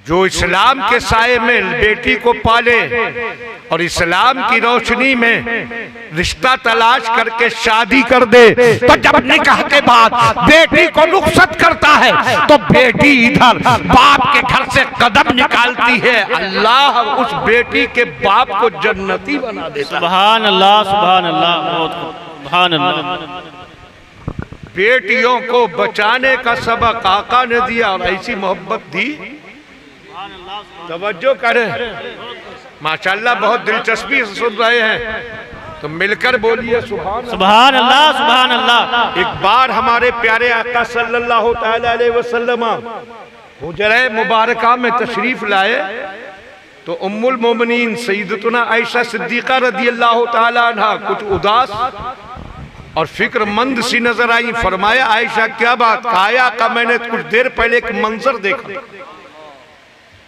जो इस्लाम के साये में बेटी को पाले और इस्लाम की रोशनी में रिश्ता तलाश करके शादी कर दे, तो जब निकाह के बाद बेटी को रुखसत करता है तो बेटी इधर बाप के घर से कदम निकालती है, अल्लाह उस बेटी के बाप को जन्नती बना देता है। सुभान अल्लाह, सुभान अल्लाह, सुभान अल्लाह। बेटियों को बचाने का सबक आका ने दिया और ऐसी मोहब्बत दी। तवज्जो करें, माशाल्लाह बहुत दिलचस्पी से सुन रहे हैं तो मिलकर बोलिए सुभान अल्लाह, सुभान अल्लाह। एक बार हमारे प्यारे आका सल्लल्लाहु तआला अलैहि वसल्लम हुजरे मुबारका में तशरीफ लाए तो उम्मुल मोमिनीन सैयदतुना आयशा सिद्दीका रदियल्लाहु तआला अन्हा कुछ उदास और फिक्रमंद सी नजर आई। फरमाया आयशा क्या बात? कहा का मैंने कुछ देर पहले एक मंजर देखा,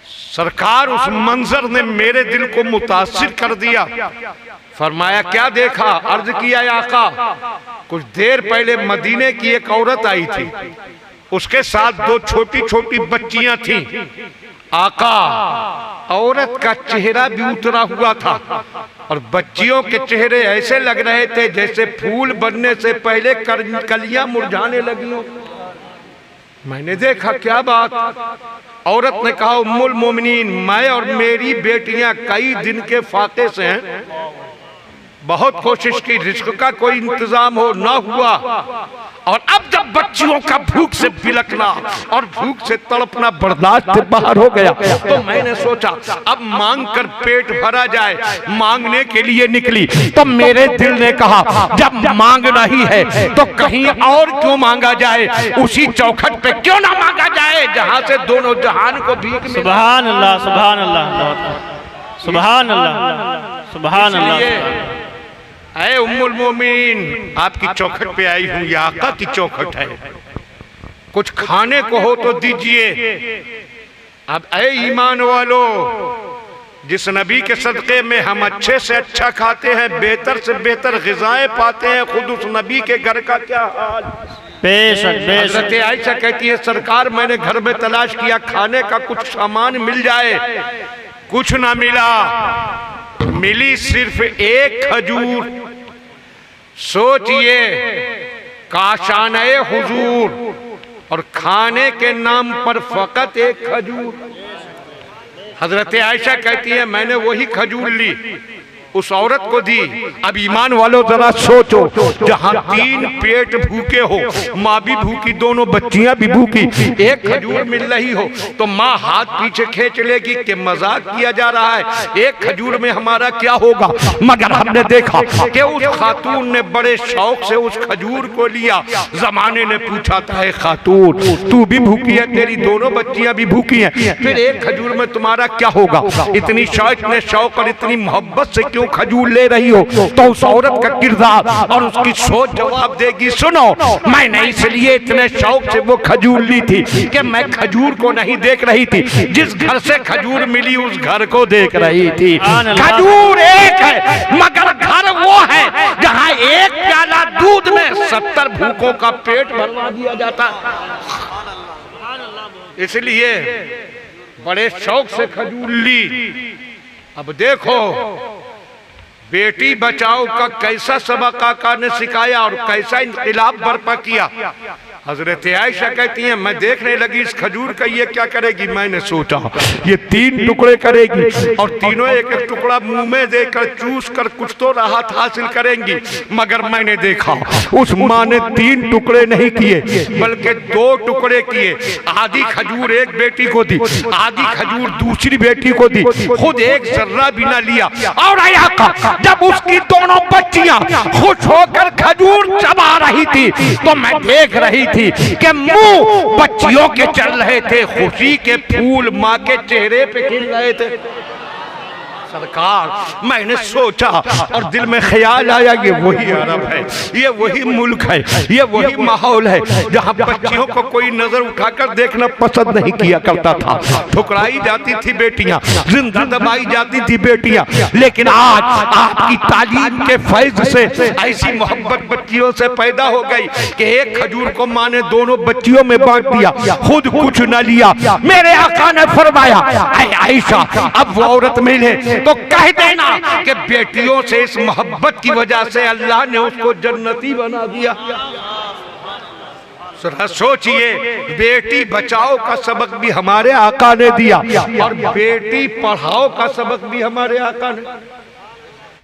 सरकार उस मंजर ने मेरे दिल को मुतासिर कर दिया। फरमाया क्या देखा? अर्ज किया आका कुछ देर पहले मदीने की एक औरत आई थी, उसके साथ दो छोटी छोटी बच्चियां थीं। आका औरत का चेहरा भी उतरा हुआ था और बच्चियों के चेहरे ऐसे लग रहे थे जैसे फूल बनने से पहले कलियां मुरझाने लगी हो। मैंने देखा क्या बात? औरत ने कहा उम्मुल मोमिनीन मैं और मेरी बेटियां कई दिन के फाके से हैं, बहुत कोशिश की रिस्क का कोई इंतजाम हो ना हुआ, और अब जब बच्चियों का भूख से बिलखना और भूख से तड़पना बर्दाश्त से बाहर हो गया तो मैंने सोचा अब मांग कर पेट भरा जाए। मांगने के लिए निकली तो मेरे दिल ने कहा जब मांगना ही है तो कहीं और क्यों मांगा जाए, उसी चौखट पे क्यों ना मांगा जाए जहां से दोनों जहान को भीख मिले। सुभान अल्लाह, सुभान अल्लाह, सुभान अल्लाह, सुभान अल्लाह। ऐ उम्मुल मोमिनीन आपकी चौखट पे आई हूँ, ये आका की चौखट है, कुछ खाने को हो तो दीजिए। अब ऐ ईमान वालो, जिस नबी के सदक़े में हम अच्छे से अच्छा खाते हैं, बेहतर से बेहतर ग़िज़ाएं पाते हैं, खुद उस नबी के घर का क्या हाल। हज़रत आयशा कहती है सरकार मैंने घर में तलाश किया खाने का कुछ सामान मिल जाए, कुछ ना मिला, मिली सिर्फ एक खजूर। सोचिए काशाने हुजूर और खाने के नाम पर फकत एक खजूर। हजरत आयशा कहती है मैंने वही खजूर ली, उस औरत को दी। अब ईमान वालों जरा सोचो, जहां तीन पेट भूखे हो, माँ भी भूखी, दोनों बच्चियां भी भूखी, एक खजूर मिल रही हो तो माँ हाथ पीछे खींच लेगी कि मजाक किया जा रहा है, एक खजूर में हमारा क्या होगा। मगर हमने देखा कि उस खातून ने बड़े शौक से उस खजूर को लिया। जमाने ने पूछा था है खातून तू भी भूखी है, तेरी दोनों बच्चियां भी भूखी हैं, फिर एक खजूर में तुम्हारा क्या होगा? इतनी शौक और इतनी मोहब्बत से क्यों खजूर ले रही हो? तो उस औरत का किरदार और उसकी सोच जवाब देगी सुनो मैंने इसलिए इतने शौक से वो खजूर ली थी कि मैं खजूर को नहीं देख रही थी, जिस घर से खजूर मिली उस घर को देख रही थी। खजूर एक है मगर घर वो है जहां एक प्याला दूध में 70 भूखों का पेट भरवा दिया जाता। इसलिए बड़े शौक से खजूर ली। अब देखो बेटी बचाओ का कैसा सबक आका ने सिखाया और कैसा इनकलाब बर्पा किया। हजरत आयशा कहती हैं मैं देखने लगी इस खजूर का ये क्या करेगी, मैंने सोचा ये 3 टुकड़े करेगी और तीनों एक एक टुकड़ा मुंह में देकर चूस कर कुछ तो राहत हासिल करेंगी। मगर मैंने देखा उस माँ ने 3 टुकड़े नहीं किए बल्कि 2 टुकड़े किए। आधी खजूर एक बेटी को दी, आधी खजूर दूसरी बेटी को दी, खुद एक जर्रा भी ना लिया। और आका जब उसकी दोनों बच्चियां खुश होकर खजूर चबा रही थी तो मैं देख रही थी कि मुंह बच्चियों के चल रहे थे, खुशी के फूल माँ के चेहरे पे खिल रहे थे। सरकार मैंने सोचा और दिल में ख्याल आया ये वही अरब है, ये वही मुल्क है, ये वही माहौल है जहाँ बच्चियों को कोई नजर उठाकर देखना पसंद नहीं किया करता था। ठुकराई जाती थी बेटियां, जिंदा दबाई जाती थी बेटियां, लेकिन आज आपकी तालीम के फैज से ऐसी मोहब्बत बच्चियों से पैदा हो गई कि एक खजूर को माँ ने दोनों बच्चियों में बांट दिया, खुद कुछ न लिया। मेरे आका ने फरमाया, ऐ आयशा अब वो औरत मिले तो कह देना कि बेटियों से इस मोहब्बत की वजह से अल्लाह ने उसको जन्नती बना दिया। सोचिए, बेटी बचाओ का सबक भी हमारे आका ने दिया और बेटी पढ़ाओ का सबक भी हमारे आका ने।